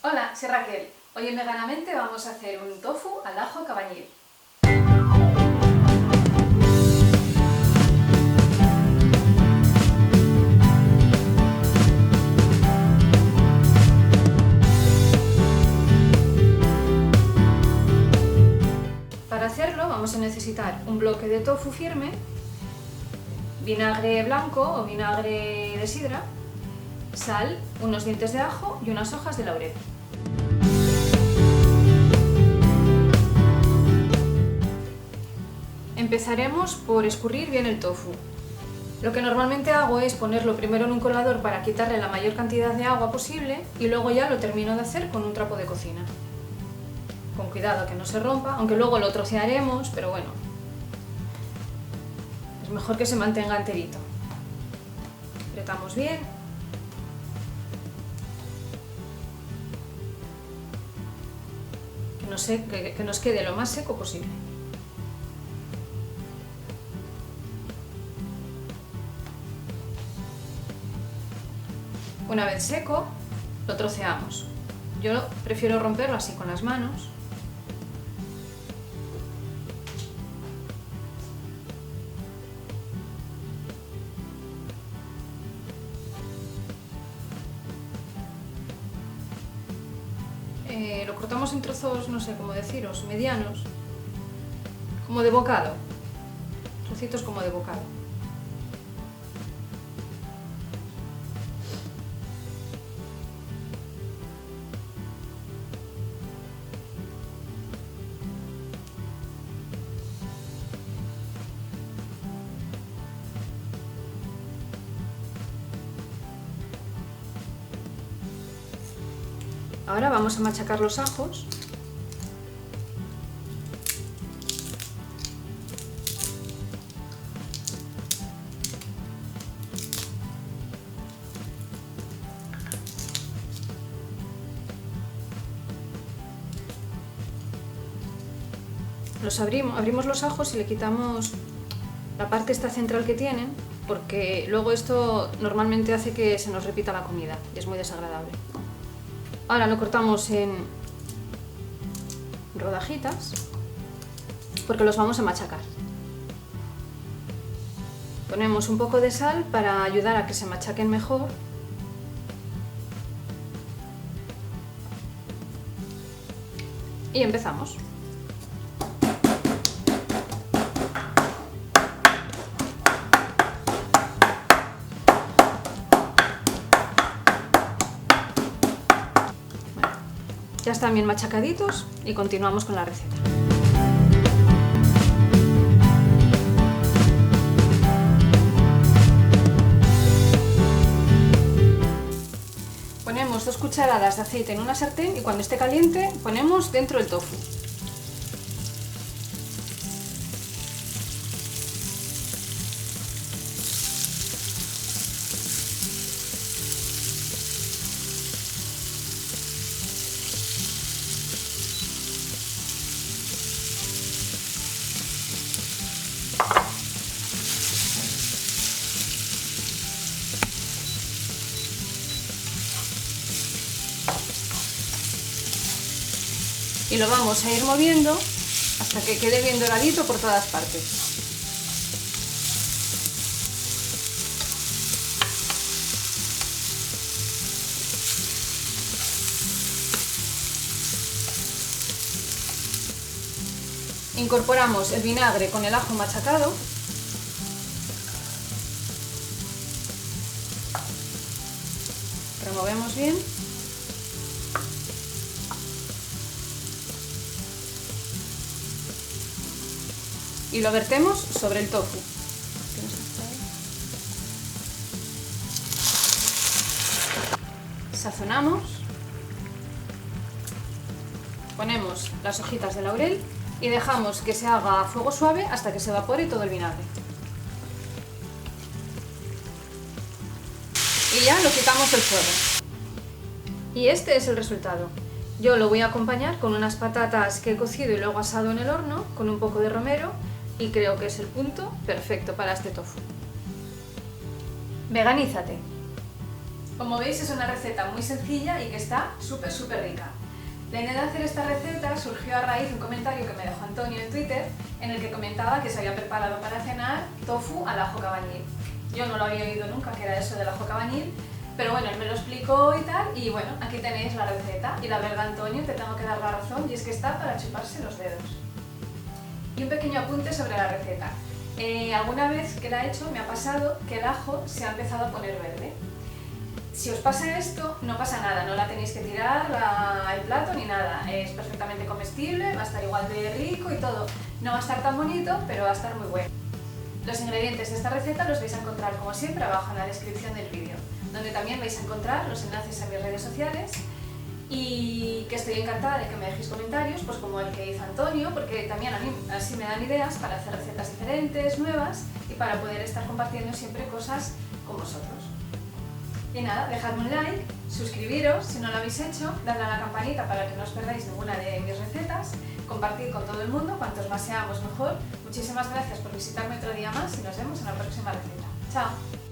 Hola, soy Raquel. Hoy en Veganamente vamos a hacer un tofu al ajo cabañil. Para hacerlo vamos a necesitar un bloque de tofu firme, vinagre blanco o vinagre de sidra, sal, unos dientes de ajo y unas hojas de laurel. Empezaremos por escurrir bien el tofu. Lo que normalmente hago es ponerlo primero en un colador para quitarle la mayor cantidad de agua posible y luego ya lo termino de hacer con un trapo de cocina. Con cuidado que no se rompa, aunque luego lo trocearemos, pero bueno, es mejor que se mantenga enterito. Apretamos bien. Que nos quede lo más seco posible. Una vez seco, lo troceamos. Yo prefiero romperlo así con las manos. Lo cortamos en trozos, no sé cómo deciros, medianos, como de bocado, trocitos como de bocado. Ahora vamos a machacar los ajos. Abrimos los ajos y le quitamos la parte esta central que tienen, porque luego esto normalmente hace que se nos repita la comida y es muy desagradable. Ahora lo cortamos en rodajitas porque los vamos a machacar. Ponemos un poco de sal para ayudar a que se machaquen mejor. Y empezamos. Ya están bien machacaditos y continuamos con la receta. Ponemos 2 cucharadas de aceite en una sartén y cuando esté caliente ponemos dentro el tofu. Y lo vamos a ir moviendo hasta que quede bien doradito por todas partes. Incorporamos el vinagre con el ajo machacado. Removemos bien. Y lo vertemos sobre el tofu. Sazonamos. Ponemos las hojitas de laurel y dejamos que se haga a fuego suave hasta que se evapore todo el vinagre. Y ya lo quitamos del fuego. Y este es el resultado. Yo lo voy a acompañar con unas patatas que he cocido y luego asado en el horno, con un poco de romero, y creo que es el punto perfecto para este tofu. Veganízate. Como veis, es una receta muy sencilla y que está súper rica. La idea de hacer esta receta surgió a raíz de un comentario que me dejó Antonio en Twitter, en el que comentaba que se había preparado para cenar tofu al ajo cabañil. Yo no lo había oído nunca, que era eso del ajo cabañil, pero bueno, él me lo explicó y tal, y bueno, aquí tenéis la receta. Y la verdad, Antonio, te tengo que dar la razón, y es que está para chuparse los dedos. Y un pequeño apunte sobre la receta. Alguna vez que la he hecho me ha pasado que el ajo se ha empezado a poner verde. Si os pasa esto, no pasa nada, no la tenéis que tirar al plato ni nada. Es perfectamente comestible, va a estar igual de rico y todo. No va a estar tan bonito, pero va a estar muy bueno. Los ingredientes de esta receta los vais a encontrar, como siempre, abajo en la descripción del vídeo, donde también vais a encontrar los enlaces a mis redes sociales, y que estoy encantada de que me dejéis comentarios, pues como el que hizo Antonio, porque también a mí así me dan ideas para hacer recetas diferentes, nuevas, y para poder estar compartiendo siempre cosas con vosotros. Y nada, dejadme un like, suscribiros si no lo habéis hecho, dadle a la campanita para que no os perdáis ninguna de mis recetas, compartid con todo el mundo, cuantos más seamos mejor. Muchísimas gracias por visitarme otro día más y nos vemos en la próxima receta. ¡Chao!